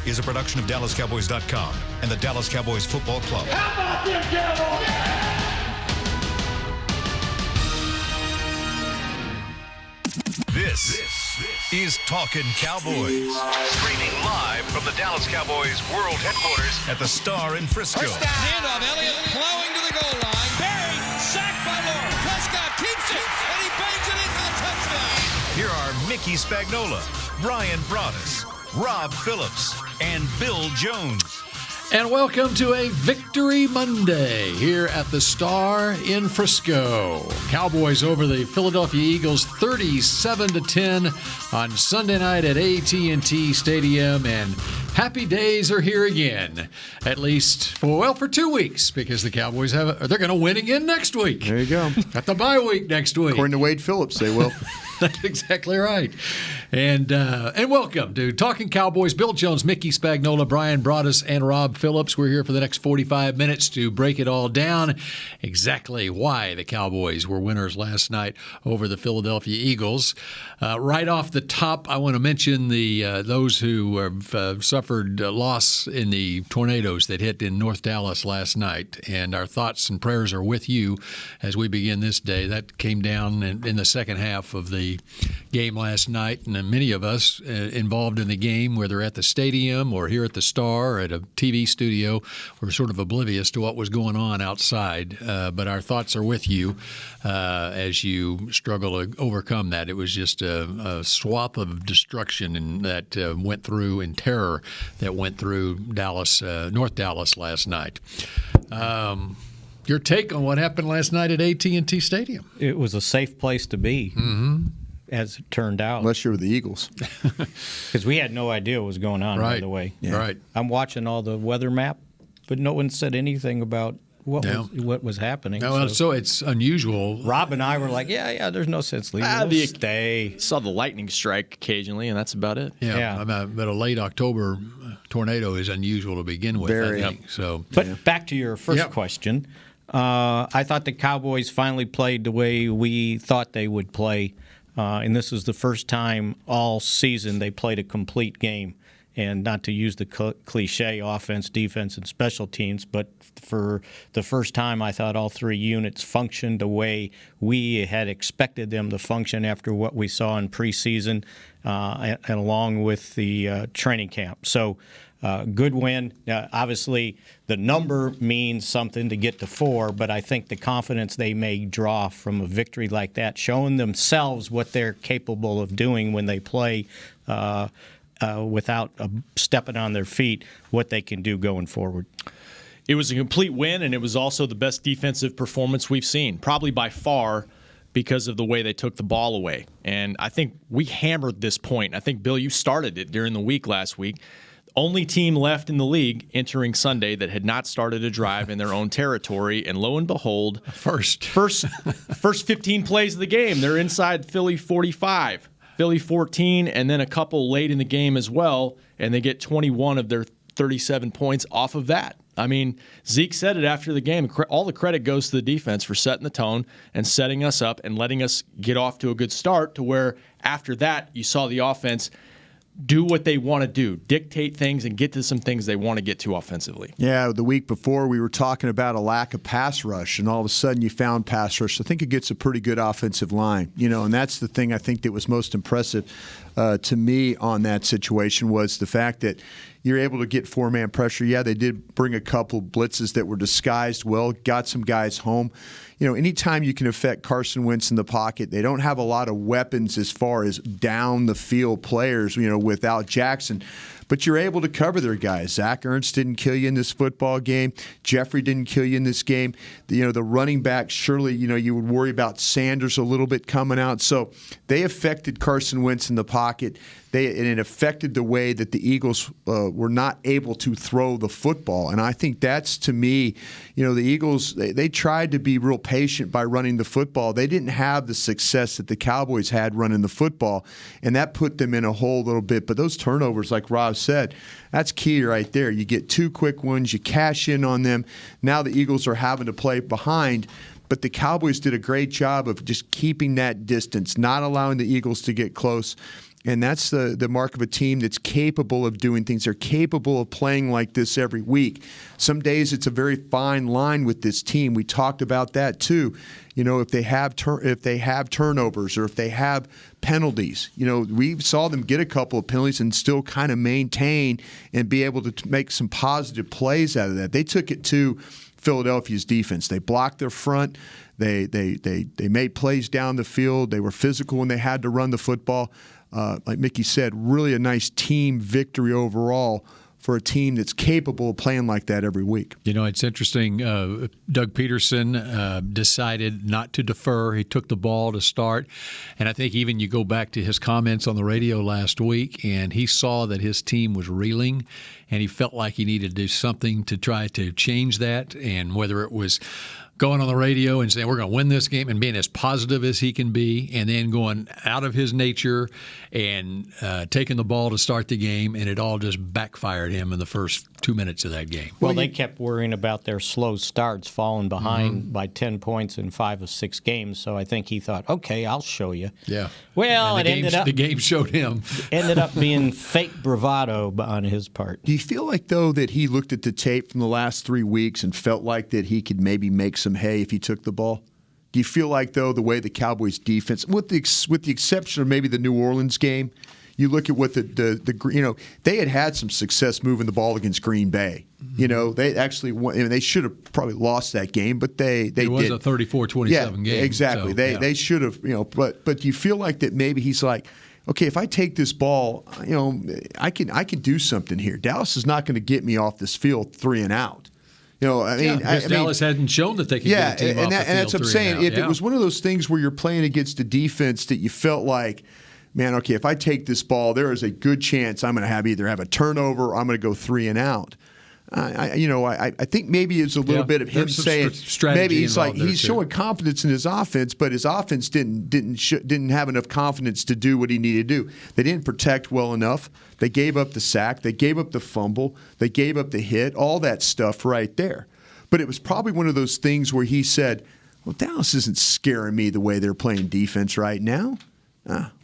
is a production of DallasCowboys.com and the Dallas Cowboys Football Club. How about them Cowboys? This is Talkin Cowboys. Streaming live from the Dallas Cowboys World Headquarters at the Star in Frisco. Handoff, Elliott plowing to the goal line. Barry, sacked by Lord. Prescott keeps it, and he bangs it in for the touchdown. Here are Mickey Spagnola, Brian Broaddus, Rob Phillips, and Bill Jones. And welcome to a Victory Monday here at the Star in Frisco. Cowboys over the Philadelphia Eagles 37-10 on Sunday night at AT&T Stadium, and happy days are here again, at least for 2 weeks, because the Cowboys they're going to win again next week. There you go. Got the bye week next week. According to Wade Phillips, they will. That's exactly right. And welcome to Talking Cowboys. Bill Jones, Mickey Spagnola, Brian Broaddus, and Rob Phillips. We're here for the next 45 minutes to break it all down, exactly why the Cowboys were winners last night over the Philadelphia Eagles. Right off the top, I want to mention those who have suffered loss in the tornadoes that hit in North Dallas last night. And our thoughts and prayers are with you as we begin this day. That came down in the second half of the game last night, and many of us involved in the game, whether at the stadium or here at the Star or at a TV studio, were sort of oblivious to what was going on outside. But our thoughts are with you as you struggle to overcome that. It was just a swath of destruction that went through, and terror that went through Dallas, North Dallas last night. Your take on what happened last night at AT&T Stadium? It was a safe place to be, as it turned out. Unless you're the Eagles. Because we had no idea what was going on, by the way. Yeah. Right. I'm watching all the weather map, but no one said anything about what was happening. No, so it's unusual. Rob and I were like, yeah, there's no sense leaving. We'll stay. Saw the lightning strike occasionally, and that's about it. Yeah. But a late October tornado is unusual to begin with, Very. I think. So, but back to your first question. I thought the Cowboys finally played the way we thought they would play. And this is the first time all season they played a complete game. And not to use the cliche offense, defense, and special teams, but for the first time I thought all three units functioned the way we had expected them to function after what we saw in preseason and along with the training camp. So good win. Obviously, the number means something to get to 4, but I think the confidence they may draw from a victory like that, showing themselves what they're capable of doing when they play without stepping on their feet, what they can do going forward. It was a complete win, and it was also the best defensive performance we've seen, probably by far, because of the way they took the ball away. And I think we hammered this point. I think, Bill, you started it during the week last week. Only team left in the league entering Sunday that had not started a drive in their own territory, and lo and behold, first 15 plays of the game, they're inside Philly 45, Philly 14, and then a couple late in the game as well, and they get 21 of their 37 points off of that. I mean, Zeke said it after the game. All the credit goes to the defense for setting the tone and setting us up and letting us get off to a good start, to where after that you saw the offense do what they want to do, dictate things, and get to some things they want to get to offensively. Yeah, the week before we were talking about a lack of pass rush, and all of a sudden you found pass rush. I think it gets a pretty good offensive line, and that's the thing I think that was most impressive to me on that situation, was the fact that you're able to get four-man pressure. Yeah, they did bring a couple blitzes that were disguised well, got some guys home. Anytime you can affect Carson Wentz in the pocket, they don't have a lot of weapons as far as down the field players, without Jackson. But you're able to cover their guys. Zach Ertz didn't kill you in this football game. Jeffrey didn't kill you in this game. The running back, surely, you would worry about Sanders a little bit coming out. So they affected Carson Wentz in the pocket. And it affected the way that the Eagles were not able to throw the football. And I think that's, to me, the Eagles, they tried to be real patient by running the football. They didn't have the success that the Cowboys had running the football, and that put them in a hole a little bit. But those turnovers, like Rob said, that's key right there. You get two quick ones, you cash in on them. Now the Eagles are having to play behind. but the Cowboys did a great job of just keeping that distance, not allowing the Eagles to get close. And that's the mark of a team that's capable of doing things. They're capable of playing like this every week. Some days it's a very fine line with this team. We talked about that too. If they have turnovers or if they have penalties, we saw them get a couple of penalties and still kind of maintain and be able to make some positive plays out of that. They took it to Philadelphia's defense. They blocked their front. They made plays down the field. They were physical when they had to run the football. Like Mickey said, really a nice team victory overall for a team that's capable of playing like that every week. It's interesting. Doug Peterson decided not to defer. He took the ball to start. And I think even you go back to his comments on the radio last week, and he saw that his team was reeling, and he felt like he needed to do something to try to change that. And whether it was going on the radio and saying we're going to win this game and being as positive as he can be, and then going out of his nature and taking the ball to start the game, and it all just backfired him in the first 2 minutes of that game. Well, they kept worrying about their slow starts, falling behind by 10 points in 5 of 6 games. So I think he thought, okay, I'll show you. Yeah. Well, the game showed him. Ended up being fake bravado on his part. Do you feel like, though, that he looked at the tape from the last 3 weeks and felt like that he could maybe make some hay if he took the ball? Do you feel like, though, the way the Cowboys defense, with the exception of maybe the New Orleans game, you look at what they had some success moving the ball against Green Bay. They actually won. They should have probably lost that game, but they did. It was a 34-27 game. Exactly. So, they should have. But do you feel like that maybe he's like, okay, if I take this ball, I can do something here. Dallas is not going to get me off this field 3 and out. Dallas hadn't shown that they could get a team off the field. And that's what I'm saying. If it was one of those things where you're playing against a defense that you felt like, man, okay, if I take this ball, there is a good chance I'm going to either have a turnover or I'm going to go 3 and out. I think maybe it's a little bit of him saying maybe he's showing confidence in his offense, but his offense didn't have enough confidence to do what he needed to do. They didn't protect well enough. They gave up the sack. They gave up the fumble. They gave up the hit. All that stuff right there. But it was probably one of those things where he said, "Well, Dallas isn't scaring me the way they're playing defense right now."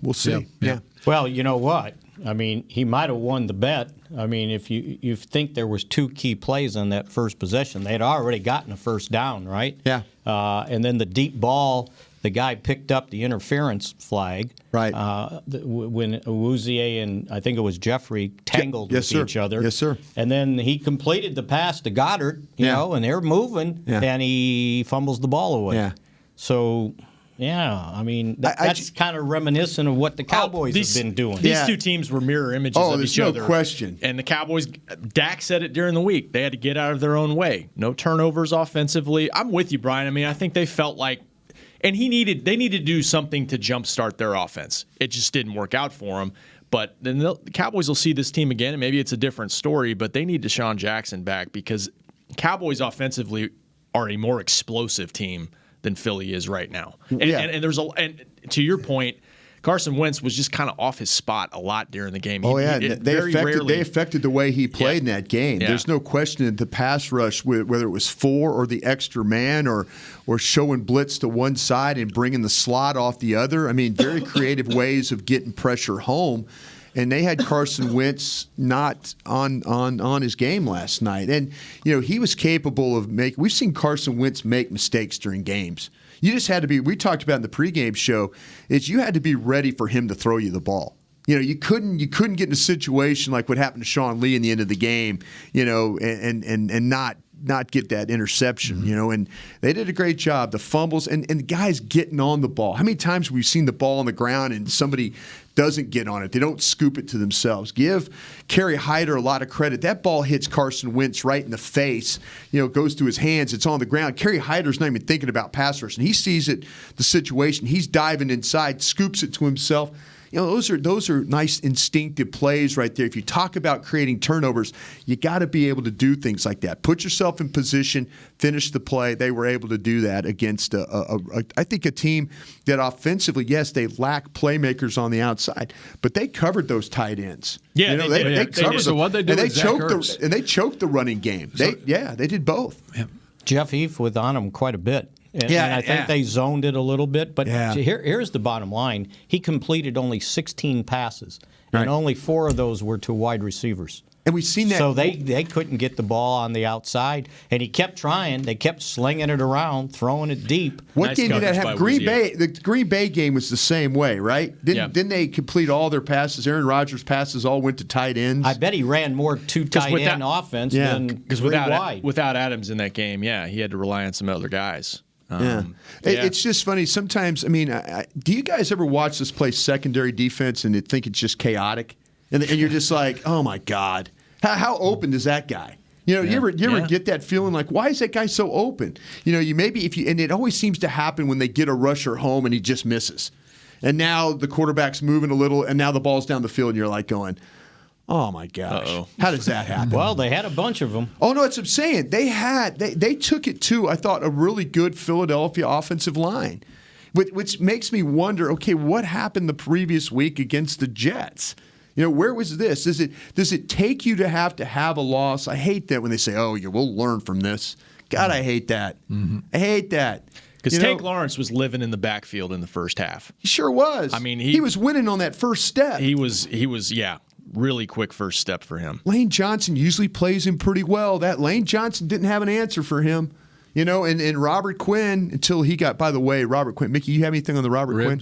We'll see. Yeah. Well, you know what? I mean, he might have won the bet. I mean, if you think there was 2 key plays on that first possession, they had already gotten a first down, right? Yeah. And then the deep ball, the guy picked up the interference flag. Right. When Awuzie and I think it was Jeffrey tangled with each other. Yes, sir. And then he completed the pass to Goddard, and they're moving, and he fumbles the ball away. Yeah. So... yeah, I mean, that's kind of reminiscent of what the Cowboys have been doing. These two teams were mirror images of each other. Oh, there's no question. And the Cowboys, Dak said it during the week, they had to get out of their own way. No turnovers offensively. I'm with you, Brian. I mean, I think they felt like, and they needed to do something to jumpstart their offense. It just didn't work out for them. But then the Cowboys will see this team again, and maybe it's a different story, but they need Deshaun Jackson back because Cowboys offensively are a more explosive team than Philly is right now. And there's and to your point, Carson Wentz was just kind of off his spot a lot during the game. They affected the way he played in that game. Yeah. There's no question that the pass rush, whether it was 4 or the extra man or showing blitz to one side and bringing the slot off the other. I mean, very creative ways of getting pressure home. And they had Carson Wentz not on his game last night. And, he was capable of we've seen Carson Wentz make mistakes during games. You just had to be, we talked about in the pregame show, you had to be ready for him to throw you the ball. You couldn't get in a situation like what happened to Sean Lee in the end of the game, and not get that interception, and they did a great job. The fumbles and the guys getting on the ball. How many times have we seen the ball on the ground and somebody doesn't get on it? They don't scoop it to themselves. Give Kerry Hyder a lot of credit. That ball hits Carson Wentz right in the face, goes to his hands. It's on the ground. Kerry Hyder's not even thinking about pass rush, and he sees it, the situation. He's diving inside, scoops it to himself. Those are nice instinctive plays right there. If you talk about creating turnovers, you got to be able to do things like that. Put yourself in position, finish the play. They were able to do that against I think a team that offensively, yes, they lack playmakers on the outside, but they covered those tight ends. Yeah, they covered so what they did, and they choked the running game. They did both. Yeah. Jeff Heath was on him quite a bit And I think they zoned it a little bit. But here's the bottom line. He completed only 16 passes, and only 4 of those were to wide receivers. And we've seen that. So they couldn't get the ball on the outside, and he kept trying. They kept slinging it around, throwing it deep. What game did that have? Green Bay. The Green Bay game was the same way, right? Didn't they complete all their passes? Aaron Rodgers' passes all went to tight ends. I bet he ran more two tight end offense than wide. Without Adams in that game, he had to rely on some other guys. It's just funny. Sometimes, I mean, do you guys ever watch this play secondary defense and think it's just chaotic? And you're just like, oh my God. How open is that guy? You ever get that feeling like, why is that guy so open? And it always seems to happen when they get a rusher home and he just misses. And now the quarterback's moving a little, and now the ball's down the field, and you're like going, oh my gosh, how does that happen? Well, they had a bunch of them. Oh no, that's what I'm saying. They took it to, I thought, a really good Philadelphia offensive line, which makes me wonder, okay, what happened the previous week against the Jets? Where was this? Does it take you to have a loss? I hate that when they say, we'll learn from this. God, I hate that. Mm-hmm. I hate that. Because Tank Lawrence was living in the backfield in the first half. He sure was. I mean, he was winning on that first step. He was, really quick first step for him. Lane Johnson usually plays him pretty well. That Lane Johnson didn't have an answer for him. And Robert Quinn, until he got, by the way, Robert Quinn. Mickey, you have anything on the Robert Quinn?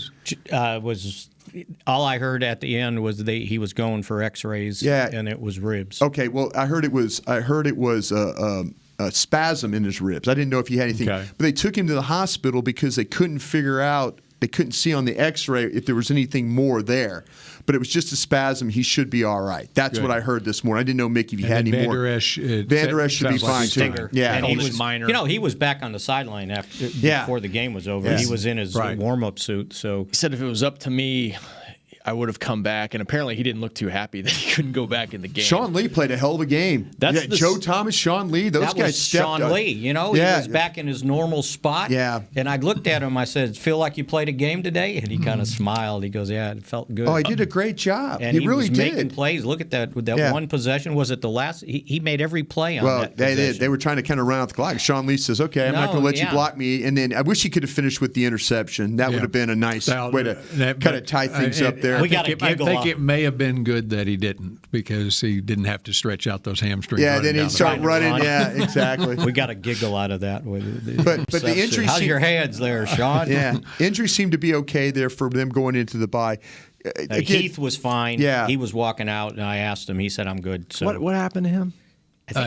All I heard at the end was he was going for X-rays, and it was ribs. Okay, well, I heard it was a spasm in his ribs. I didn't know if he had anything, but they took him to the hospital because they couldn't figure out. They couldn't see on the X-ray if there was anything more there. But it was just a spasm. He should be all right. That's what I heard this morning. I didn't know, Mickey, if you had any more. Van Der Esch should be fine, too. Yeah, and he was minor. He was back on the sideline before the game was over. Yes. He was in his warm-up suit. So he said if it was up to me, I would have come back, and apparently he didn't look too happy that he couldn't go back in the game. Sean Lee played a hell of a game. Joe Thomas, Sean Lee, those guys stepped up. Sean Lee, he was back in his normal spot. Yeah. And I looked at him, I said, feel like you played a game today? And he kind of smiled. He goes, yeah, it felt good. Oh, he did a great job. And he really was did. making plays. Look at that. With that one possession, was it the last? He made every play on that they possession. did. They were trying to kind of run out the clock. Sean Lee says, okay, I'm not going to let you block me. And then I wish he could have finished with the interception. That would have been a nice way to kind of tie things up there. We got to giggle. I think it may have been good that he didn't, because he didn't have to stretch out those hamstrings. Yeah, then he'd start running. Yeah, exactly. We got a giggle out of that. But the injury. How's your hands there, Sean? Yeah, injury seemed to be okay there for them going into the bye. Heath was fine. Yeah, he was walking out, and I asked him. He said, "I'm good." So what happened to him?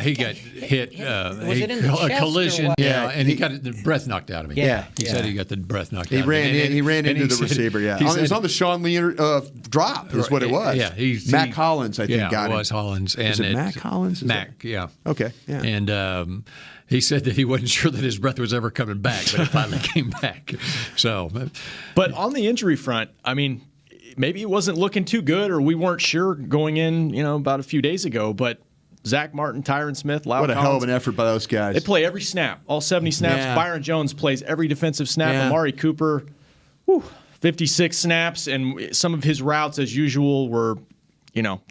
He got hit. Was it in the chest a collision? Yeah, and he got the breath knocked out of him. Yeah, he said he got the breath knocked out. He ran into the receiver. Yeah, it was on the Sean Lee drop. Is what it was. Yeah, Mac Hollins, I think, got it. Was Hollins. And is it Mac Hollins? Mac, yeah. Okay, yeah. And he said that he wasn't sure that his breath was ever coming back, but it finally came back. So, but on the injury front, I mean, maybe it wasn't looking too good, or we weren't sure going in, about a few days ago, but Zach Martin, Tyron Smith, Lau What a Collins, hell of an effort by those guys. They play every snap, all 70 snaps. Yeah. Byron Jones plays every defensive snap. Yeah. Amari Cooper, 56 snaps, and some of his routes, as usual, were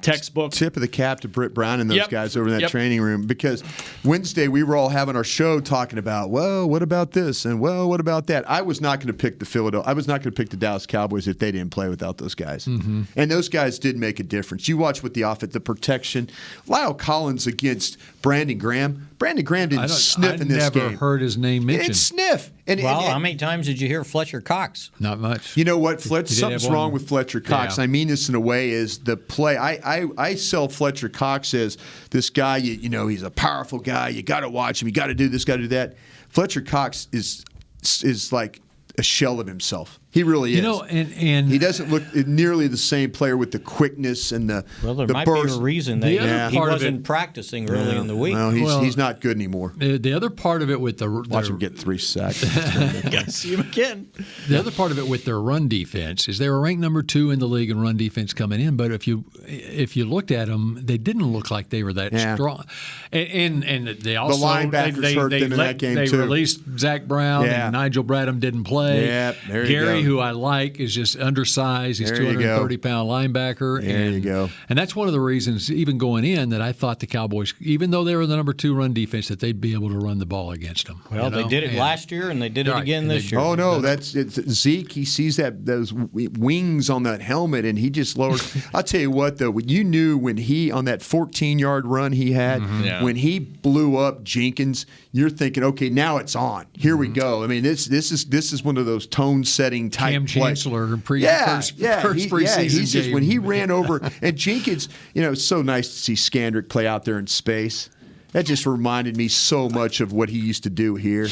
textbook. Tip of the cap to Britt Brown and those guys over in that training room, because Wednesday we were all having our show talking about, what about this and what about that. I was not going to pick the Dallas Cowboys if they didn't play without those guys. Mm-hmm. And those guys did make a difference. You watch what the protection. Lyle Collins against Brandon Graham. Brandon Graham didn't sniff in this game. I never heard his name mentioned. He didn't sniff. How many times did you hear Fletcher Cox? Not much. You know what? Something's wrong with Fletcher Cox. Yeah. And I mean this in a way is the play. I sell Fletcher Cox as this guy, he's a powerful guy. You got to watch him. You got to do this, got to do that. Fletcher Cox is like a shell of himself. He really is. And he doesn't look nearly the same player with the quickness and the there the might burst. be a reason that he wasn't practicing early in the week. Well, he's not good anymore. The other part of it with watch him get 3 sacks. Got to see him again. The other part of it with their run defense is they were ranked number 2 in the league in run defense coming in. But if you looked at them, they didn't look like they were that strong. And they also the linebackers hurt them in that game they too. They released Zach Brown and Nigel Bradham didn't play. Yeah, there you Gary, go. who I like, is just undersized. He's There you 230-pound linebacker. There you go. And that's one of the reasons, even going in, that I thought the Cowboys, even though they were the number 2 run defense, that they'd be able to run the ball against them. Well, they did it last year, and they did it again this year. Oh, no, it's Zeke. He sees those wings on that helmet, and he just lowers. I'll tell you what, though, you knew when he, on that 14-yard run he had, when he blew up Jenkins, you're thinking, okay, now it's on. Here we go. I mean, this is one of those tone-setting type Cam plays. Chancellor, first preseason he's just game. when he ran over, and Jenkins, it's so nice to see Skandrick play out there in space. That just reminded me so much of what he used to do here.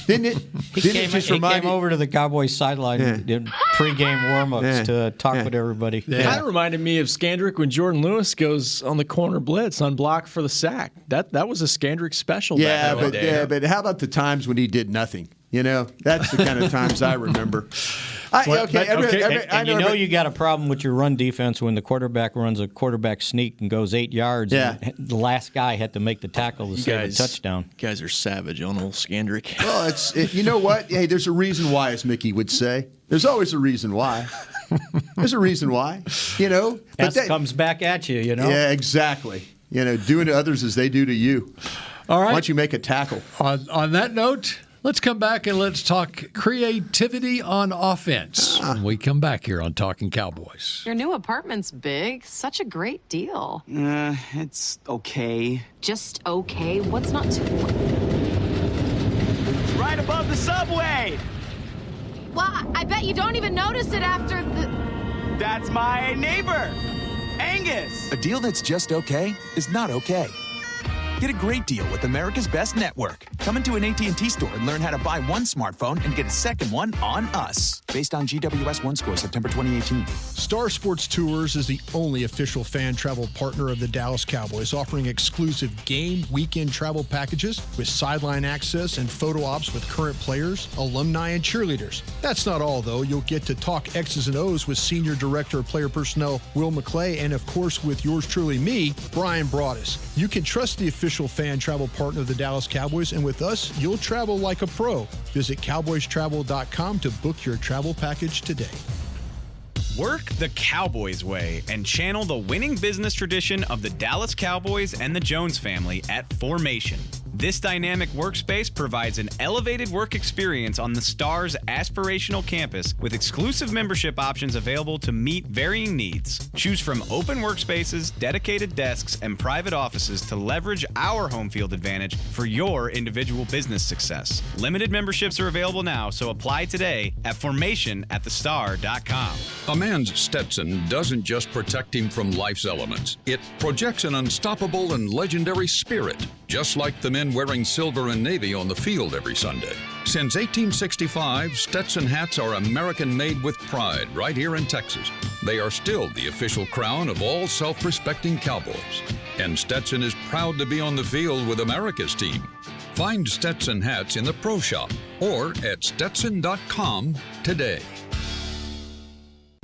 Didn't it? He came over to the Cowboys sideline and did pregame warm-ups to talk with everybody. Kind of reminded me of Skandrick when Jordan Lewis goes on the corner blitz unblocked for the sack. That was a Skandrick special. But how about the times when he did nothing? That's the kind of times I remember. You got a problem with your run defense when the quarterback runs a quarterback sneak and goes 8 yards. Yeah. And the last guy had to make the tackle to save a touchdown. You guys are savage on old Skandrick. Well, you know what? Hey, there's a reason why, as Mickey would say. There's always a reason why. There's a reason why. But that comes back at you. Yeah, exactly. Doing to others as they do to you. All right. Why don't you make a tackle? On that note, let's come back and let's talk creativity on offense when we come back here on Talkin' Cowboys. Your new apartment's big. Such a great deal. It's okay. Just okay? What's not too... It's right above the subway! Well, I bet you don't even notice it after the... That's my neighbor, Angus! A deal that's just okay is not okay. Get a great deal with America's Best Network. Come into an AT&T store and learn how to buy one smartphone and get a second one on us. Based on GWS 1 score, September 2018. Star Sports Tours is the only official fan travel partner of the Dallas Cowboys, offering exclusive game weekend travel packages with sideline access and photo ops with current players, alumni, and cheerleaders. That's not all, though. You'll get to talk X's and O's with Senior Director of Player Personnel Will McClay, and of course with yours truly, me, Brian Broaddus. You can trust the official fan travel partner of the Dallas Cowboys, and with us, you'll travel like a pro. Visit cowboystravel.com to book your travel package today. Work the Cowboys way and channel the winning business tradition of the Dallas Cowboys and the Jones family at Formation. This dynamic workspace provides an elevated work experience on the Star's aspirational campus with exclusive membership options available to meet varying needs. Choose from open workspaces, dedicated desks, and private offices to leverage our home field advantage for your individual business success. Limited memberships are available now, so apply today at formationatthestar.com. A man's Stetson doesn't just protect him from life's elements. It projects an unstoppable and legendary spirit, just like the men wearing silver and navy on the field every Sunday. Since 1865, Stetson hats are American-made with pride right here in Texas. They are still the official crown of all self-respecting Cowboys. And Stetson is proud to be on the field with America's team. Find Stetson hats in the Pro Shop or at Stetson.com today.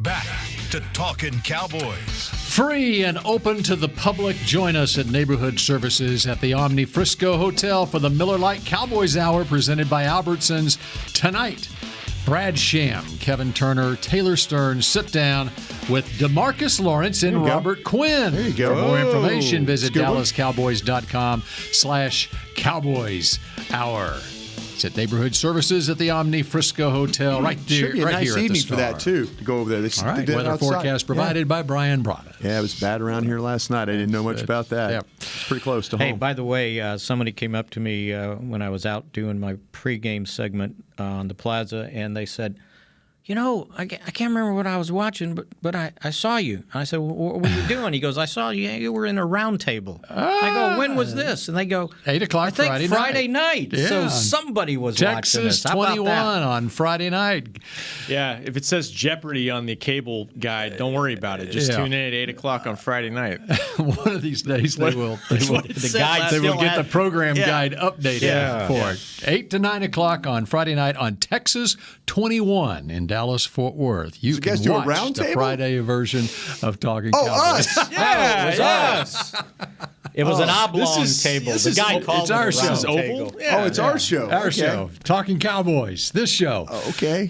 Back to Talkin' Cowboys. Free and open to the public. Join us at Neighborhood Services at the Omni Frisco Hotel for the Miller Lite Cowboys Hour presented by Albertsons tonight. Brad Sham, Kevin Turner, Taylor Stern sit down with DeMarcus Lawrence and Robert Quinn. There you go. For more information, visit DallasCowboys.com/Cowboys Hour. It's at Neighborhood Services at the Omni Frisco Hotel, right there. Should be a right nice here at the evening Star. for that too. To go over there. All right. Weather forecast provided by Brian Broaddus. Yeah, it was bad around here last night. I didn't know much about that. Yeah. It's pretty close to Hey, home. by the way, somebody came up to me when I was out doing my pregame segment on the plaza, and they said, I can't remember what I was watching, but I saw you. I said, what were you doing? He goes, I saw you. You were in a round table. I go, when was this? And they go, 8 o'clock I think Friday night. Yeah. So somebody was watching Texas this. How about 21 that? on Friday night. Yeah, if it says Jeopardy on the cable guide, don't worry about it. Just tune in at 8 o'clock on Friday night. One of these days they will get the program guide updated for it. 8 to 9 o'clock on Friday night on Texas 21 in Dallas-Fort Worth. You can do a watch round the table? Friday version of Talking Cowboys. Us! Yeah, it was us. It was an oblong table. The guy called it's our it a round show. table. Yeah, it's our show. Our show. Talking Cowboys. This show. Okay.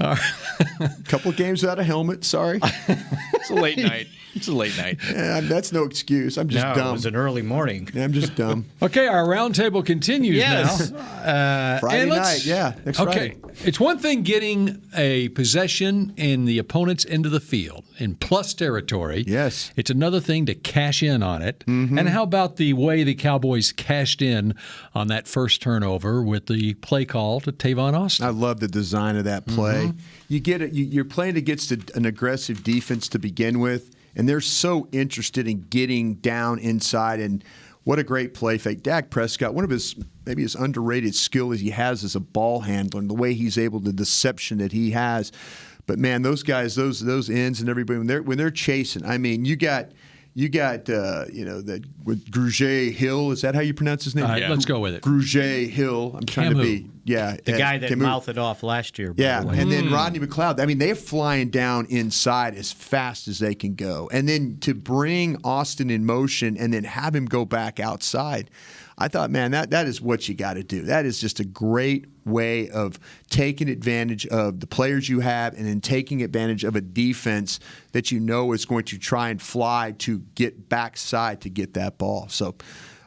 Couple of games without a helmet. Sorry. It's a late night. It's a late night. Yeah, that's no excuse. I'm just dumb. It was an early morning. I'm just dumb. Okay, our roundtable continues Yes. now. Friday night, yeah. Next Okay, Friday. it's one thing getting a possession in the opponent's end of the field in plus territory. Yes. It's another thing to cash in on it. And how about the way the Cowboys cashed in on that first turnover with the play call to Tavon Austin? I love the design of that play. You get it. You're playing against an aggressive defense to begin with, and they're so interested in getting down inside. And what a great play fake. Dak Prescott, one of his maybe his underrated skill is he has as a ball handler and the way he's able, the deception that he has. But man, those guys, those ends and everybody when they're chasing. I mean, you got that with Grugier Hill. Is that how you pronounce his name? Let's go with it. Grugier Hill. I'm trying to be the guy that mouthed it off last year. Yeah, and then Rodney Mccloud. I mean, they're flying down inside as fast as they can go, and then to bring Austin in motion and then have him go back outside. I thought, man, that is what you got to do. That is just a great way of taking advantage of the players you have and then taking advantage of a defense that you know is going to try and fly to get backside to get that ball. So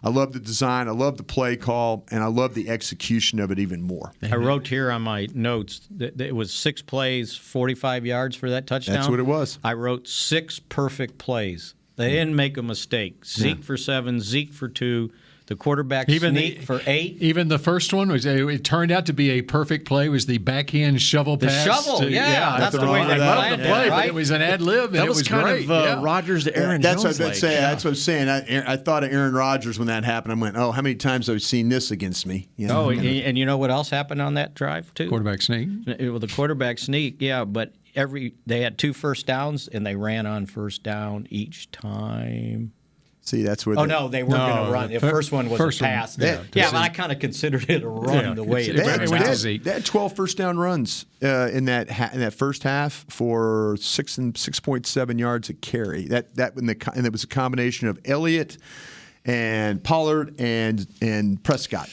I love the design, I love the play call, and I love the execution of it even more. I wrote here on my notes that it was 6 plays, 45 yards for that touchdown. That's what it was. I wrote 6 perfect plays. They didn't make a mistake. Zeke for 7, Zeke for 2. The quarterback sneak for 8. Even the first one it turned out to be a perfect play. Was the backhand shovel pass? The shovel, that's the way they loved the play, right? but it was an ad lib. That was kind of Rodgers to Aaron That's Jones. What I'd say. That's what I'm saying. I thought of Aaron Rodgers when that happened. I went, how many times have I seen this against me? You know? And you know what else happened on that drive too? Quarterback sneak. The quarterback sneak, but they had 2 first downs and they ran on first down each time. See, that's where. They weren't going to run. The first one was a pass. But I kind of considered it a run the way it went. They had 12 first down runs in that first half for 6.7 yards a carry. And it was a combination of Elliott and Pollard and Prescott.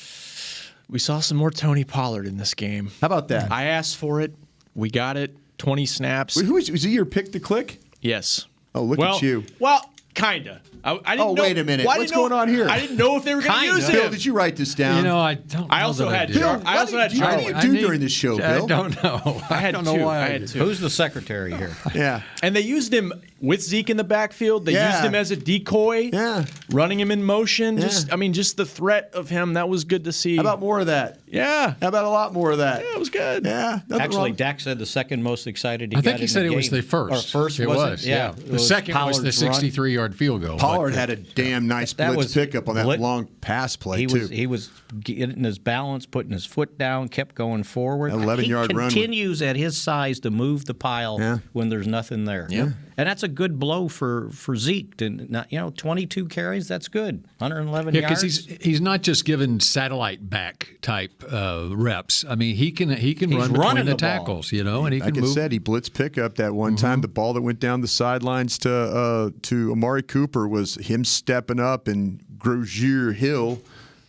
We saw some more Tony Pollard in this game. How about that? I asked for it. We got it. 20 snaps. Wait, was he your pick to click? Yes. Oh, look at you. Well, kinda. I didn't know. Wait a minute. What's going on here? I didn't know if they were going to use it. Bill, did you write this down? I don't. I also had. Bill, I also had. What do you do during this show, Bill? I don't know. I don't know why. I had 2. Who's the secretary here? Yeah. And they used him with Zeke in the backfield. They used him as a decoy. Yeah. Running him in motion. Yeah. Just the threat of him. That was good to see. How about more of that? Yeah. How about a lot more of that? Yeah, it was good. Yeah. Actually, Dak said the second most excited he I got think he said it was the first. Or first it was. Yeah. The second was the 63-yard field goal. Pollard had a damn nice blitz pickup on that long pass play, too. He was getting his balance, putting his foot down, kept going forward. 11-yard run. He continues at his size to move the pile when there's nothing there. Yeah. And that's a good blow for Zeke. 22 carries, that's good. 111 yards. yards. Because he's not just given satellite back type reps. I mean, he can run between the tackles, and he can move. Like I said, he blitz pickup that one time. The ball that went down the sidelines to Amari Cooper was him stepping up and Grugier Hill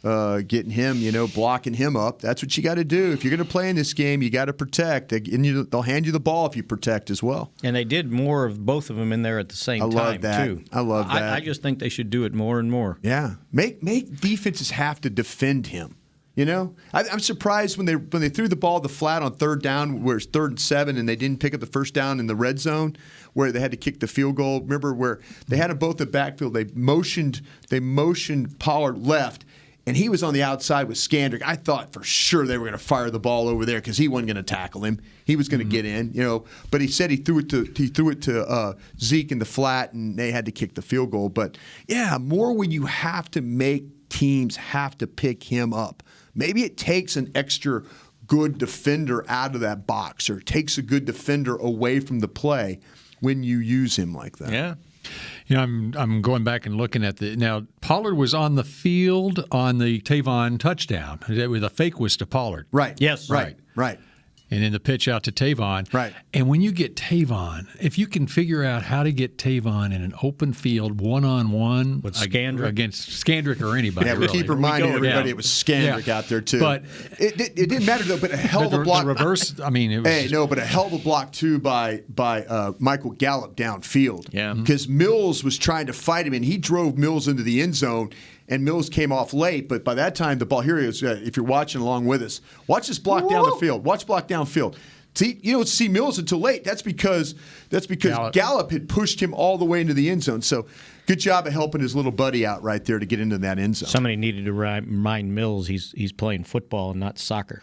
getting him, blocking him up. That's what you got to do. If you're going to play in this game, you got to protect. And they'll hand you the ball if you protect as well. And they did more of both of them in there at the same time, love that. too. I love that. I just think they should do it more and more. Yeah. Make defenses have to defend him. I'm surprised when they threw the ball the flat on third down, where it's 3rd and 7, and they didn't pick up the first down in the red zone, where they had to kick the field goal. Remember where they had them both in the backfield? They motioned Pollard left, and he was on the outside with Skandrick. I thought for sure they were going to fire the ball over there because he wasn't going to tackle him. He was going to get in, But he said he threw it to Zeke in the flat, and they had to kick the field goal. But yeah, more when you have to make teams have to pick him up. Maybe it takes an extra good defender out of that box, or it takes a good defender away from the play when you use him like that. Yeah. I'm going back and looking at now. Pollard was on the field on the Tavon touchdown. The fake was to Pollard. Right. Yes. Right. and then the pitch out to Tavon. Right. And when you get Tavon, if you can figure out how to get Tavon in an open field, one-on-one with Skandrick, against Skandrick or anybody. Yeah, we really. keep reminding everybody it was Skandrick out there too. But it didn't matter though. But a hell of a block. The reverse. I mean, it was. But a hell of a block too by Michael Gallup downfield. Yeah. Because Mills was trying to fight him, and he drove Mills into the end zone. And Mills came off late, but by that time the ball, here he is. If you're watching along with us, watch this block down the field. Watch block downfield. See, you don't see Mills until late. That's because Gallup had pushed him all the way into the end zone. So good job of helping his little buddy out right there to get into that end zone. Somebody needed to remind Mills he's playing football and not soccer.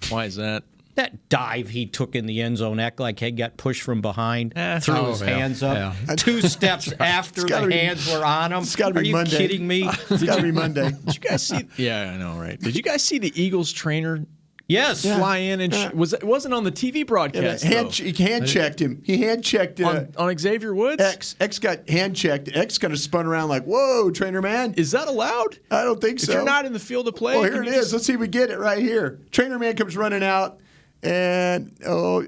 Why is that? That dive he took in the end zone, act like he got pushed from behind, threw his hands up. Yeah. 2 steps after the hands were on him. It's got to be Monday. Are you kidding me? It's got to be Monday. Did you guys see? Yeah, I know, right? Did you guys see the Eagles trainer? Yes, fly in and it wasn't on the TV broadcast. He hand checked him. He hand checked on Xavier Woods. X got hand checked. X kind of spun around like, "Whoa, trainer man, is that allowed?" I don't think so. If you're not in the field of play, well, here it is. Let's see if we get it right here. Trainer man comes running out. And a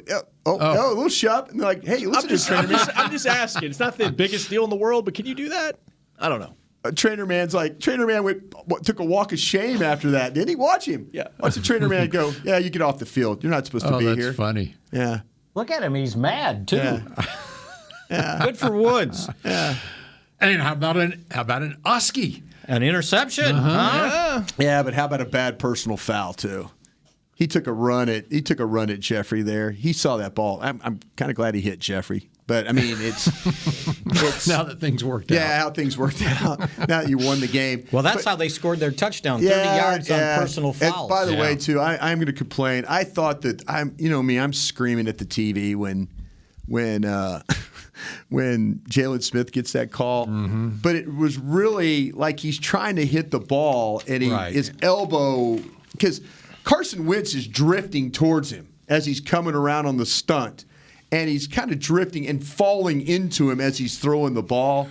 little shove. And they're like, hey, listen to this trainer man. I'm just asking. It's not the biggest deal in the world, but can you do that? I don't know. Trainer man took a walk of shame after that. Didn't he? Watch him. Yeah. Watch the trainer man go, yeah, you get off the field. You're not supposed to be here. That's funny. Yeah. Look at him. He's mad, too. Yeah. Good for Woods. Yeah. And how about an Usky? An interception? Huh? Yeah, but how about a bad personal foul, too? He took a run at Jeffrey there. He saw that ball. I'm kind of glad he hit Jeffrey. But I mean, it's now that things worked out. Yeah, how things worked out. Now that you won the game. Well, that's how they scored their touchdown. 30 yards on personal fouls. And by the way, too, I'm going to complain. I thought that I'm screaming at the TV when Jalen Smith gets that call. Mm-hmm. But it was really like he's trying to hit the ball and his elbow, because Carson Wentz is drifting towards him as he's coming around on the stunt. And he's kind of drifting and falling into him as he's throwing the ball.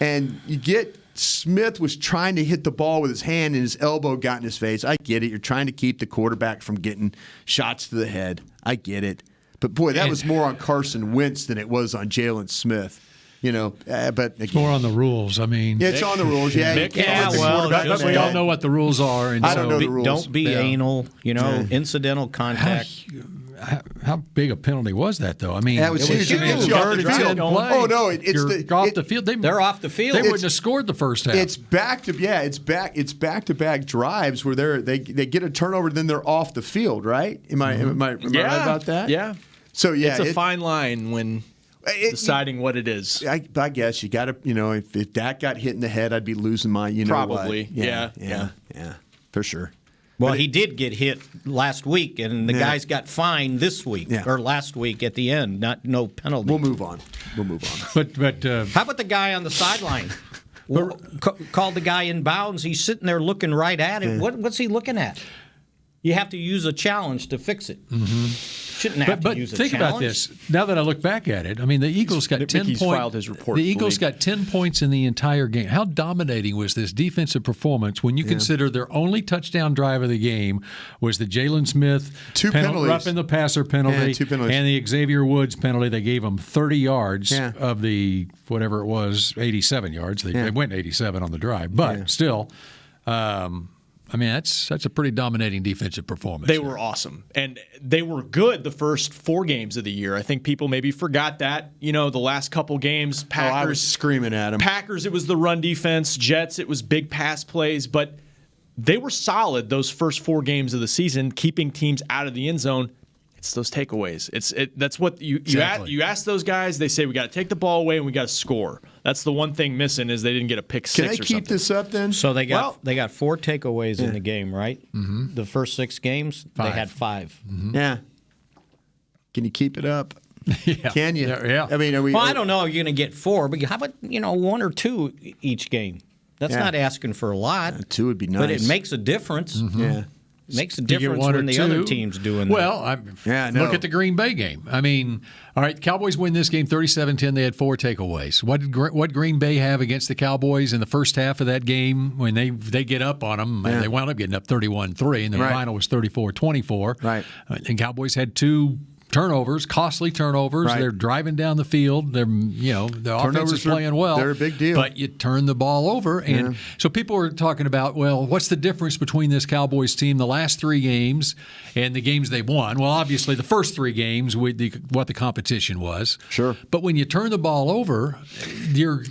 And you get Smith was trying to hit the ball with his hand and his elbow got in his face. I get it. You're trying to keep the quarterback from getting shots to the head. I get it. But, boy, that was more on Carson Wentz than it was on Jalen Smith. But it's more on the rules. I mean, it's on the rules. Yeah, but we all know what the rules are. And I don't know the rules. Don't be anal. Incidental contact. How big a penalty was that, though? I mean, it was huge. Oh no, it's off the field. They're off the field. They wouldn't have scored the first half. It's back to back drives where they get a turnover, then they're off the field. Right? Am I right about that? Yeah. So it's a fine line when deciding what it is. I guess you got to, if Dak got hit in the head, I'd be losing my, probably. Yeah, for sure. Well, he did get hit last week, and the guys got fined this week or last week at the end. No penalty. We'll move on. But how about the guy on the sideline? Called the guy in bounds. He's sitting there looking right at it. What's he looking at? You have to use a challenge to fix it. Mm-hmm. Shouldn't have to use a challenge. But think about this. Now that I look back at it, I mean, the Eagles got 10 points. Filed his report. The Eagles got 10 points in the entire game. How dominating was this defensive performance when you consider their only touchdown drive of the game was the Jalen Smith roughing the passer penalty and the Xavier Woods penalty? They gave them 30 yards of the whatever it was, 87 yards. They went 87 on the drive, but still. I mean, that's a pretty dominating defensive performance. They were awesome. And they were good the first 4 games of the year. I think people maybe forgot that. The last couple games, Packers. I was screaming at them. Packers, it was the run defense. Jets, it was big pass plays. But they were solid those first 4 games of the season, keeping teams out of the end zone. It's those takeaways. That's what you ask those guys. They say we got to take the ball away and we got to score. That's the one thing missing is they didn't get a pick 6 or something. Can they keep this up then? So they got 4 takeaways in the game, right? Mm-hmm. The first 6 games, they had 5. Mm-hmm. Yeah. Can you keep it up? Yeah. Can you? Yeah. I mean, I don't know. You're going to get 4, but how about 1 or 2 each game? That's not asking for a lot. 2 would be nice, but it makes a difference. Mm-hmm. Yeah. Makes a difference when the other team's doing that. Well, look at the Green Bay game. I mean, all right, Cowboys win this game 37-10. They had 4 takeaways. What did Green Bay have against the Cowboys in the first half of that game when they get up on them? Yeah. They wound up getting up 31-3, and the final was 34-24. Right. And Cowboys had 2 turnovers, costly turnovers. Right. They're driving down the field. They're, the offense is playing well. They're a big deal. But you turn the ball over. And so people are talking about, well, what's the difference between this Cowboys team the last 3 games and the games they've won? Well, obviously the first 3 games with what the competition was. Sure. But when you turn the ball over, you're,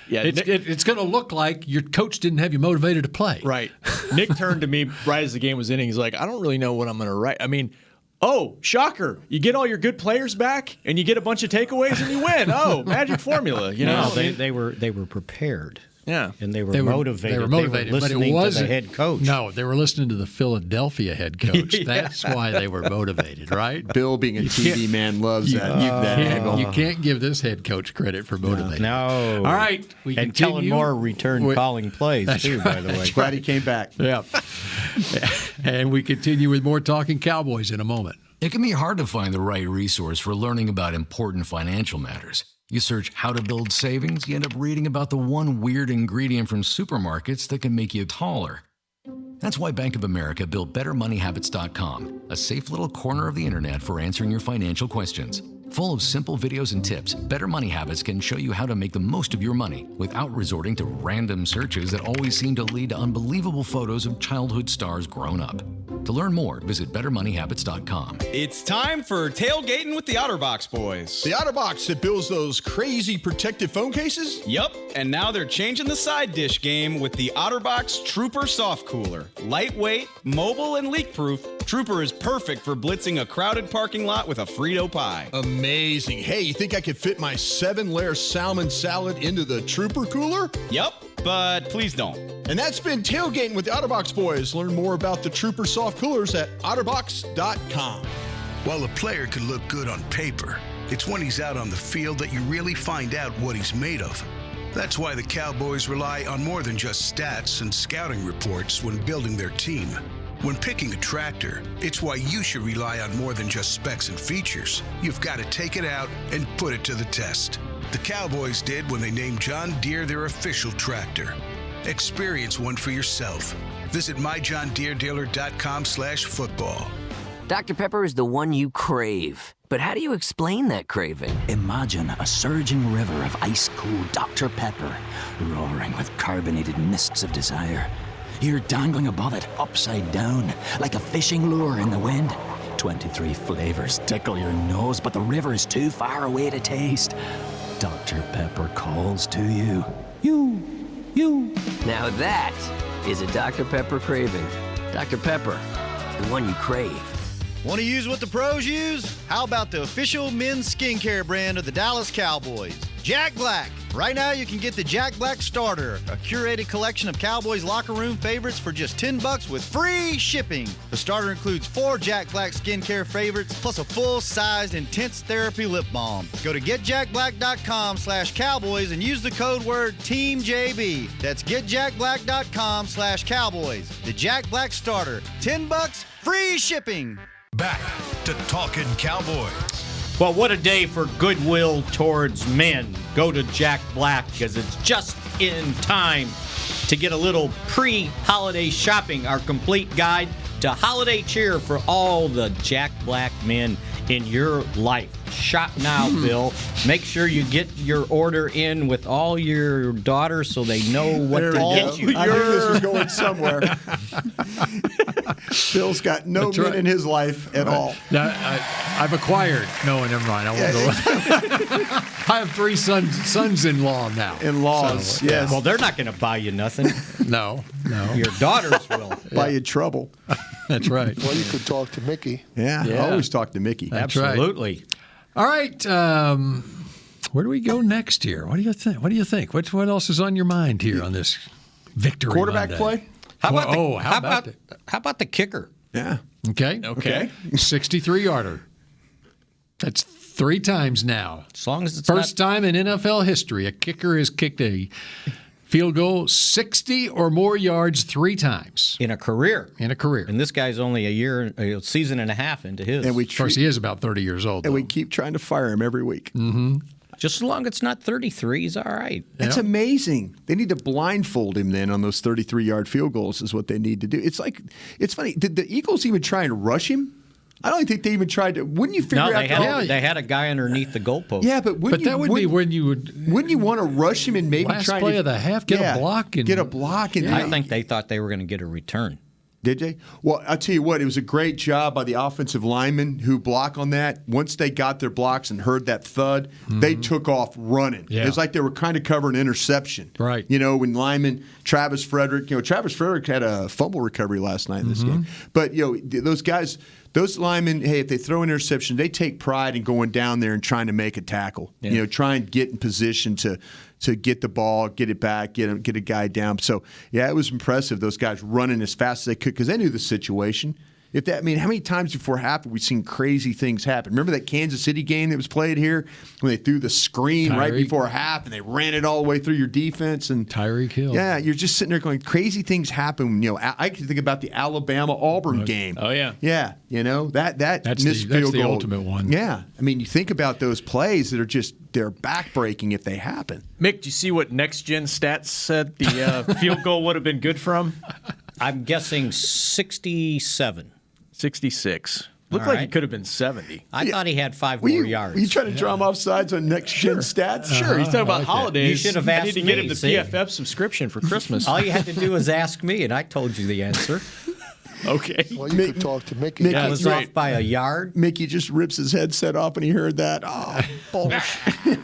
Yeah, it's going to look like your coach didn't have you motivated to play. Right. Nick turned to me right as the game was ending. He's like, I don't really know what I'm going to write. I mean, oh, shocker. You get all your good players back and you get a bunch of takeaways and you win. Oh, magic formula. No, they were prepared. Yeah. And they were motivated. They were motivated, listening but it wasn't to the head coach. No, they were listening to the Philadelphia head coach. That's why they were motivated, right? Bill, being a TV man, loves that angle. You can't give this head coach credit for motivating. No. All right. We and continue. Kellen Moore returned calling plays, too, right, by the way. Glad he came back. Yeah. And we continue with more Talking Cowboys in a moment. It can be hard to find the right resource for learning about important financial matters. You search how to build savings, you end up reading about the one weird ingredient from supermarkets that can make you taller. That's why Bank of America built BetterMoneyHabits.com, a safe little corner of the internet for answering your financial questions. Full of simple videos and tips, Better Money Habits can show you how to make the most of your money without resorting to random searches that always seem to lead to unbelievable photos of childhood stars grown up. To learn more, visit BetterMoneyHabits.com. It's time for tailgating with the OtterBox boys. The OtterBox that builds those crazy protective phone cases? Yup, and now they're changing the side dish game with the OtterBox Trooper Soft Cooler. Lightweight, mobile, and leak-proof, Trooper is perfect for blitzing a crowded parking lot with a Frito pie. Amazing. Hey, you think I could fit my 7-layer salmon salad into the Trooper cooler? Yup, but please don't. And that's been Tailgating with the OtterBox boys. Learn more about the Trooper Soft Coolers at OtterBox.com. While a player could look good on paper, it's when he's out on the field that you really find out what he's made of. That's why the Cowboys rely on more than just stats and scouting reports when building their team. When picking a tractor, it's why you should rely on more than just specs and features. You've got to take it out and put it to the test. The Cowboys did when they named John Deere their official tractor. Experience one for yourself. Visit myjohndeeredealer.com/football. Dr. Pepper is the one you crave. But how do you explain that craving? Imagine a surging river of ice-cold Dr. Pepper, roaring with carbonated mists of desire. You're dangling above it, upside down, like a fishing lure in the wind. 23 flavors tickle your nose, but the river is too far away to taste. Dr. Pepper calls to you. You. Now that is a Dr. Pepper craving. Dr. Pepper, the one you crave. Want to use what the pros use? How about the official men's skincare brand of the Dallas Cowboys, Jack Black. Right now you can get the Jack Black Starter, a curated collection of Cowboys locker room favorites for just $10 with free shipping. The starter includes 4 Jack Black skincare favorites plus a full-sized intense therapy lip balm. Go to getjackblack.com/cowboys and use the code word TEAMJB. That's getjackblack.com/cowboys. The Jack Black Starter, $10, free shipping. Back to Talkin' Cowboys. Well, what a day for goodwill towards men. Go to Jack Black because it's just in time to get a little pre-holiday shopping. Our complete guide to holiday cheer for all the Jack Black men in your life. Shop now, Bill. Make sure you get your order in with all your daughters so they know what to get you. I knew this was going somewhere. Bill's got no men in his life at all. Now, I've acquired. No, never mind. I won't go. I have 3 sons-in-law now. In-laws, so, yes. Well, they're not going to buy you nothing. No. Your daughters will. Buy you trouble. That's right. Well, you could talk to Mickey. Yeah. I always talk to Mickey. That's Absolutely. Right. All right. Where do we go next here? What do you think? What else is on your mind here on this victory Quarterback Monday? play? How about the kicker? Yeah. Okay. 63-yarder. That's 3 times now. As long as it's First time in NFL history, a kicker has kicked a field goal 60 or more yards 3 times. In a career. And this guy's only a season and a half into his. And of course, he is about 30 years old. And we keep trying to fire him every week. Mm-hmm. Just as long as it's not 33, he's all right. That's amazing. They need to blindfold him then on those 33-yard field goals is what they need to do. It's funny. Did the Eagles even try and rush him? I don't think they even tried to. Wouldn't you figure out? They had a guy underneath the goalpost. Yeah, but that would be when you would. Wouldn't you want to rush him and maybe last try play to of the half get a block? I think they thought they were going to get a return. Did they? Well, I'll tell you what, it was a great job by the offensive linemen who block on that. Once they got their blocks and heard that thud, they took off running. Yeah. It was like they were kind of covering interception. Right. When lineman Travis Frederick, Travis Frederick had a fumble recovery last night in this game. But, those guys, those linemen, hey, if they throw an interception, they take pride in going down there and trying to make a tackle. Yeah. Try and get in position to get the ball, get it back, get a guy down. So, yeah, it was impressive, those guys running as fast as they could because they knew the situation. How many times before half have we seen crazy things happen? Remember that Kansas City game that was played here when they threw the screen right before half and they ran it all the way through your defense? And Tyreek Hill. Yeah, you're just sitting there going, crazy things happen. I can think about the Alabama-Auburn game. Oh, yeah. Yeah, that's missed field goal. Ultimate one. Yeah. You think about those plays that are they're backbreaking if they happen. Mick, do you see what Next Gen Stats said the field goal would have been good from? I'm guessing 67. 66. Looked like it could have been 70. I thought he had 5 more yards. Were you trying to draw him off sides on Next Gen Stats? Sure. He's talking about holidays. You should have asked I need to me, get him the PFF subscription for Christmas. All you had to do was ask me, and I told you the answer. Okay. Well, you could talk to Mickey. That was off by a yard. Mickey just rips his headset off when he heard that. Oh, bullshit.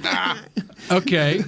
Okay.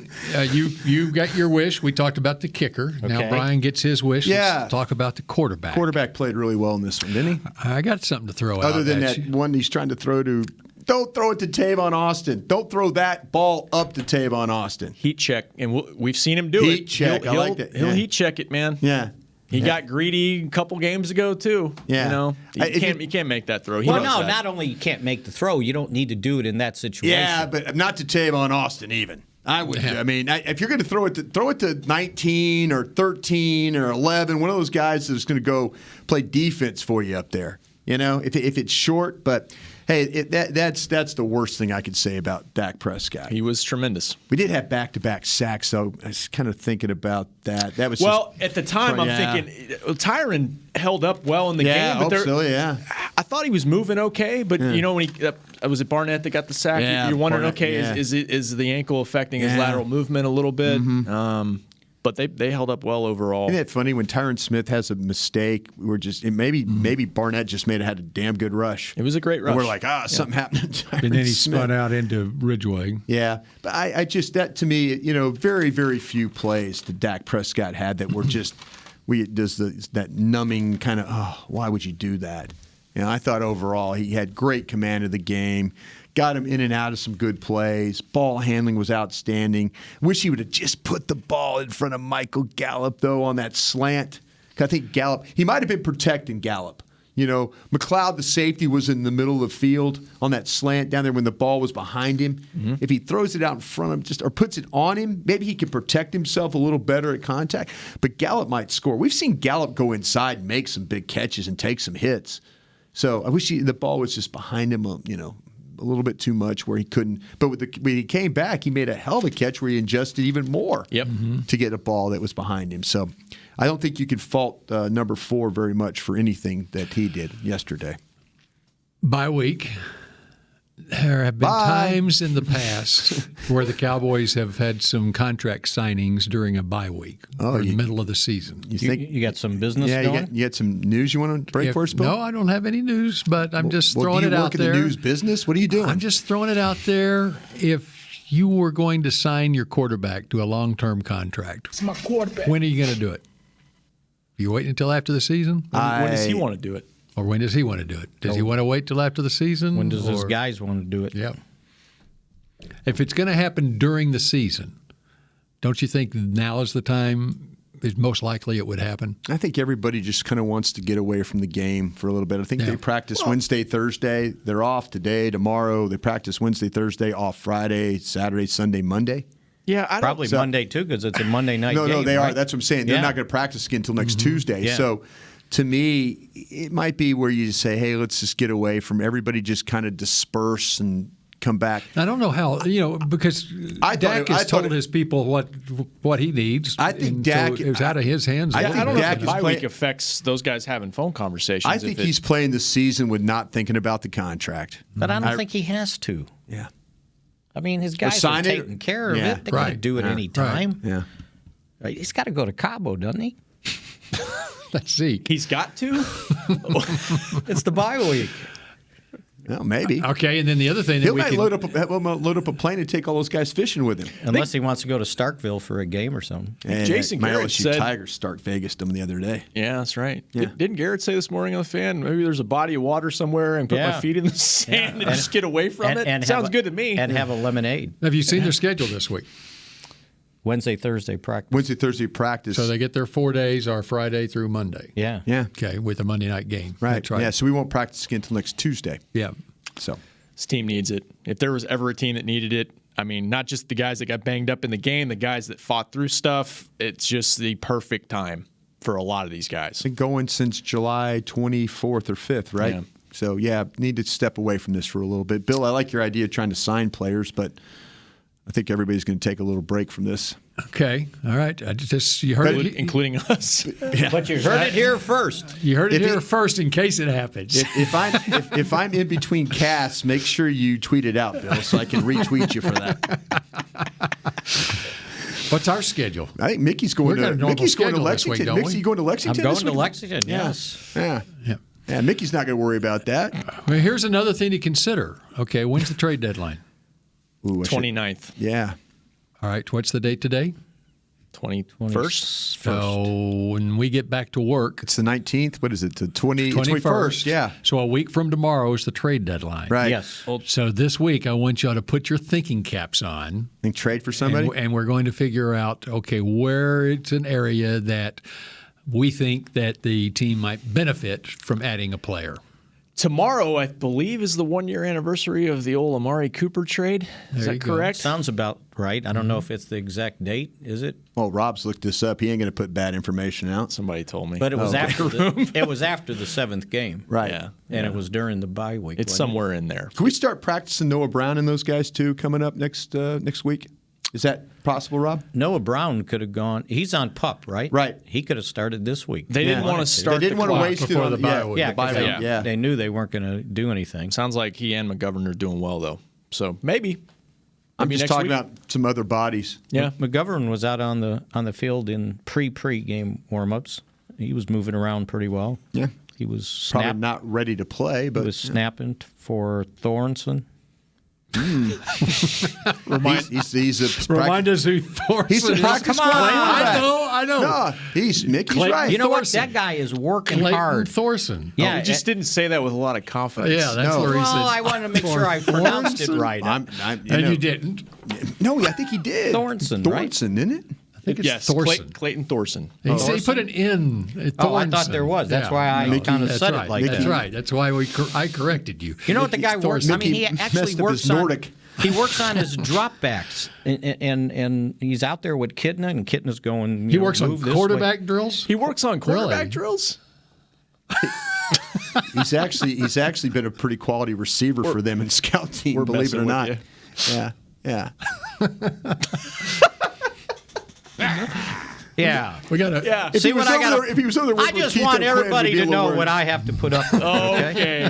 You got your wish. We talked about the kicker. Okay. Now Brian gets his wish. Yeah. Let's talk about the quarterback. Quarterback played really well in this one, didn't he? I got something to throw out. Other than that one he's trying to throw to. Don't throw it to Tavon Austin. Don't throw that ball up to Tavon Austin. Heat check. And we've seen him do it. Heat check. I like that. He'll heat check it, man. Yeah. He got greedy a couple games ago too. Yeah. You can't make that throw. Not only you can't make the throw, you don't need to do it in that situation. Yeah, but not to Tavon Austin even. I would. If you're going to throw it to 19 or 13 or 11, one of those guys that's going to go play defense for you up there. If it's short, but. Hey, that's the worst thing I could say about Dak Prescott. He was tremendous. We did have back-to-back sacks, though. I was kind of thinking about that. That was at the time, I'm thinking Tyron held up well in the game. But I thought he was moving okay, but when he was it Barnett that got the sack? Yeah, you're wondering, Barnett, is the ankle affecting his lateral movement a little bit? Mm-hmm. But they held up well overall. Isn't that funny? When Tyron Smith has a mistake, maybe Barnett just had a damn good rush. It was a great rush. And we're like, something happened to Tyron And then he Smith. spun out into Ridgeway. Yeah, but I just that to me, very very few plays that Dak Prescott had that were just that numbing kind of why would you do that? I thought overall he had great command of the game. Got him in and out of some good plays. Ball handling was outstanding. Wish he would have just put the ball in front of Michael Gallup, though, on that slant. I think Gallup, he might have been protecting Gallup. McCloud, the safety, was in the middle of the field on that slant down there when the ball was behind him. Mm-hmm. If he throws it out in front of him or puts it on him, maybe he can protect himself a little better at contact. But Gallup might score. We've seen Gallup go inside and make some big catches and take some hits. So I wish the ball was just behind him, a little bit too much where he couldn't. But when he came back, he made a hell of a catch where he adjusted even more to get a ball that was behind him. So I don't think you could fault number 4 very much for anything that he did yesterday. Bye week. There have been times in the past where the Cowboys have had some contract signings during a bye week or the middle of the season. You think you got some business going? You got some news you want to break for us, Bill? No, I don't have any news, but I'm just throwing it out there. Do you work in the news business? What are you doing? I'm just throwing it out there. If you were going to sign your quarterback to a long-term contract, It's my quarterback. When are you going to do it? Are you waiting until after the season? When does he want to do it? Or when does he want to do it? Does he want to wait till after the season? When does his guys want to do it? Yeah. If it's going to happen during the season, don't you think now is the time? Is most likely it would happen. I think everybody just kind of wants to get away from the game for a little bit. I think they practice Wednesday, Thursday. They're off today, tomorrow. They practice Wednesday, Thursday, off Friday, Saturday, Sunday, Monday. Yeah, I don't. Probably Monday too, because it's a Monday night game. No, they right? are. That's what I'm saying. They're not going to practice again until next Tuesday. Yeah. So, to me, it might be where you just say, "Hey, let's just get away from everybody. Just kind of disperse and come back." I don't know how, because Dak has told his people what he needs. I think Dak, so it was out of his hands. I don't know if the bye week affects those guys having phone conversations. I think he's playing the season with not thinking about the contract. But I don't think he has to. Yeah. I mean, his guys are taking care of it. They can do it any time. Yeah. He's got to go to Cabo, doesn't he? Let's see. He's got to? It's the bye week. Well, maybe. Okay, and then the other thing He might load up a plane and take all those guys fishing with him. Unless he wants to go to Starkville for a game or something. And Jason my Garrett LSU said Tigers Stark Vegas them the other day. Yeah, that's right. Yeah. Didn't Garrett say this morning on the fan, maybe there's a body of water somewhere and put my feet in the sand and just get away from it? Sounds good to me. And have a lemonade. Have you seen their schedule this week? Wednesday, Thursday practice. Wednesday, Thursday practice. So they get their 4 days, are Friday through Monday. Yeah. Yeah. Okay, with a Monday night game. Right. That's right. Yeah, so we won't practice again until next Tuesday. Yeah. So this team needs it. If there was ever a team that needed it, I mean, not just the guys that got banged up in the game, the guys that fought through stuff, it's just the perfect time for a lot of these guys. Been going since July 24th or 5th, right? Yeah. So, need to step away from this for a little bit. Bill, I like your idea of trying to sign players, but I think everybody's going to take a little break from this. Okay. All right. You heard it, including us. But you heard it here first. You heard it here first in case it happens. If I'm in between casts, make sure you tweet it out, Bill, so I can retweet you for that. What's our schedule? I think Mickey's going to Lexington. Mickey going to Lexington? I'm going to Lexington, yes. Yeah. Yeah, Mickey's not going to worry about that. Well, here's another thing to consider. Okay, when's the trade deadline? 29th. Yeah. All right, what's the date today? 21st. So when we get back to work, it's the 19th. What is it? The 21st. Yeah. So a week from tomorrow is the trade deadline. Right. Yes. So this week I want y'all to put your thinking caps on and trade for somebody. And we're going to figure out, okay, where it's an area that we think that the team might benefit from adding a player. Tomorrow, I believe, is the 1-year anniversary of the old Amari Cooper trade. Is that correct? Sounds about right. I don't know if it's the exact date. Is it? Well, Rob's looked this up. He ain't going to put bad information out. Somebody told me. But it was after it was after the 7th game. Right. Yeah. And it was during the bye week. It's somewhere in there. Can we start practicing Noah Brown and those guys, too, coming up next week? Is that possible, Rob? Noah Brown could have gone. He's on PUP, right? Right. He could have started this week. They didn't want to start. They didn't want to waste it before on the bye week. Yeah, they knew they weren't going to do anything. Sounds like he and McGovern are doing well, though. So maybe. I'm just talking about some other bodies. Yeah. McGovern was out on the field in pre-game warm-ups. He was moving around pretty well. Yeah. He was probably not ready to play, but he was snapping for Thornton. Remind us who Thorson is. Come on, I know. No, Mickey's right. You know what? That guy is working Clayton hard. Thorson. Yeah, he just didn't say that with a lot of confidence. Yeah, that's where he said. Well, I wanted to make sure I pronounced it right. You didn't. No, I think he did. Thornton, right? Didn't it? I think it's Thorson. Clayton Thorson. He put an N. I thought there was. That's why I kind of said it like that. That's right. That's why I corrected you. You know what the guy works? I mean, he actually works on Nordic. He works on his dropbacks, and he's out there with Kidna, and Kidna's going. He works on quarterback drills. He works on quarterback drills. He's actually been a pretty quality receiver for them in scout team. Believe it or not. Yeah. Yeah, we got to. Yeah. If he was over there, I just want everybody to know what I have to put up with. Okay.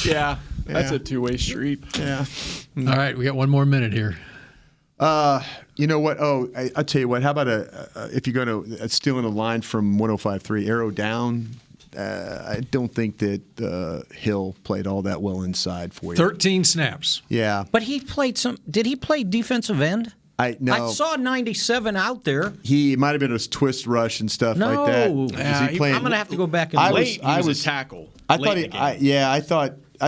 Yeah. That's a two-way street. Yeah. All right, we got one more minute here. You know what? Oh, I'll tell you what. How about if you're going to stealing a line from 105.3, arrow down. I don't think that Hill played all that well inside for you. 13 snaps. Yeah. But he played some. Did he play defensive end? I saw 97 out there. He might have been a twist rush and stuff like that. I'm going to have to go back and he was a tackle. I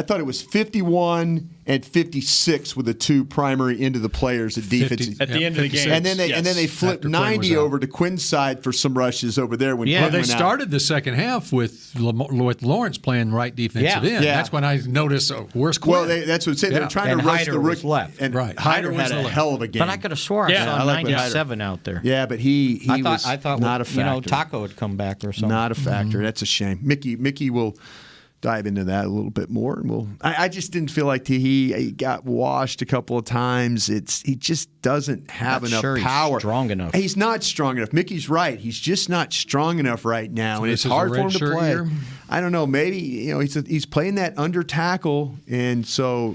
thought it was 51, and 56 with the two primary into the players at defense. At the end of the game. And then they flipped 90 over to Quinn's side for some rushes over there when Quinn they went out. started the second half with Lawrence playing right defensive end. Yeah. That's when I noticed, where's Quinn? Well, that's what I'm saying. They were trying to rush the rookie. Left. And right. Hyder had a hell of a game. But I could have swore I saw 97 out there. Yeah, but he I thought not a factor. Taco would come back or something. Not a factor. That's a shame. Mickey will dive into that a little bit more, and I just didn't feel like he got washed a couple of times. He just doesn't have enough power. He's strong enough. He's not strong enough. Mickey's right. He's just not strong enough right now, and it's hard for him to play. Year? I don't know. Maybe he's playing that under tackle, and so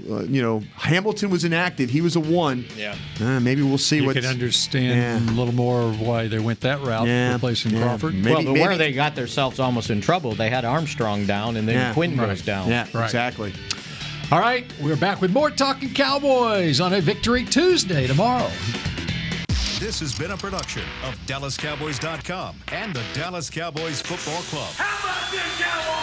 Hamilton was inactive. He was a 1. Yeah. Maybe we'll see. You can understand a little more of why they went that route, replacing Crawford. Maybe, where they got themselves almost in trouble, they had Armstrong down, and then Quinn goes down. Yeah, exactly. All right, we're back with more Talking Cowboys on a Victory Tuesday tomorrow. This has been a production of DallasCowboys.com and the Dallas Cowboys Football Club. How about this, Cowboys?